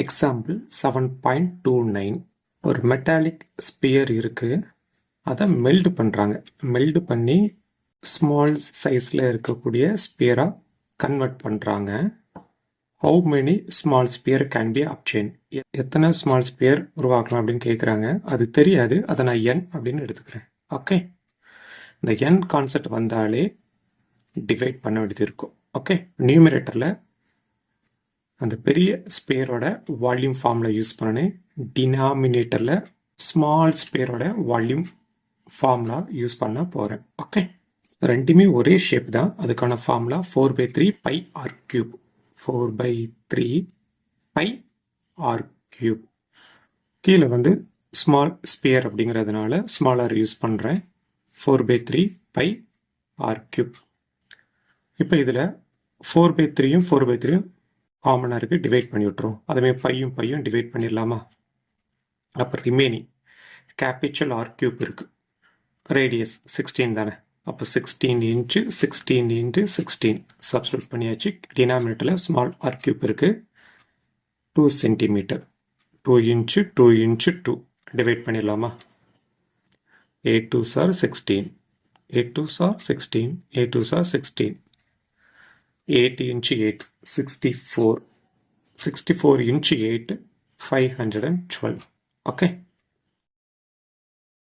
Example 7.29 ஒரு metallic sphere இருக்குது. அதை மெல்டு பண்ணுறாங்க. மெல்டு பண்ணி ஸ்மால் சைஸில் இருக்கக்கூடிய ஸ்பியராக கன்வெர்ட் பண்ணுறாங்க. How many small sphere can be obtained? எத்தனை ஸ்மால் ஸ்பியர் உருவாக்கலாம் அப்படின்னு கேட்குறாங்க. அது தெரியாது, அதை நான் n அப்படின்னு எடுத்துக்கிறேன். ஓகே, இந்த n கான்செப்ட் வந்தாலே டிவைட் பண்ண வேண்டியது இருக்கும். ஓகே, நியூமரேட்டரில் அந்த பெரிய ஸ்பேரோட வால்யூம் ஃபார்மில் யூஸ் பண்ணேன். டினாமினேட்டரில் ஸ்மால் ஸ்பேரோட வால்யூம் ஃபார்முலா யூஸ் பண்ண போகிறேன். ஓகே, ரெண்டுமே ஒரே ஷேப் தான். அதுக்கான formula 4/3 pi r cube. 4/3 pi r cube. கீழே வந்து ஸ்மால் ஸ்பியர் அப்படிங்கிறதுனால ஸ்மாலர் யூஸ் பண்ணுறேன். 4/3 பை ஆர் கியூப். இப்போ இதில் 4/3யும் 4/3யும் காமனாக இருக்குது, டிவைட் பண்ணி விட்டுரும். அதுமாதிரி பையும் டிவைட் பண்ணிடலாமா? அப்போ ரிமைனிங் கேபிட்டல் ஆர் கியூப் இருக்குது. ரேடியஸ் 16 தானே. அப்போ 16 இன்ச்சு 16 இன்ட்டு 16 சப்ஸ்டியூட் பண்ணியாச்சு. டினாமினேட்டரில் ஸ்மால் ஆர் கியூப் இருக்குது. 2 சென்டிமீட்டர். 2 இன்ச்சு 2 இன்ச்சு 2 டிவைட் பண்ணிடலாமா? 8 2s are 16. 8 2s are 16. 8 2s are 16. 8 into 8, 64. 64 into 8, 512. Okay.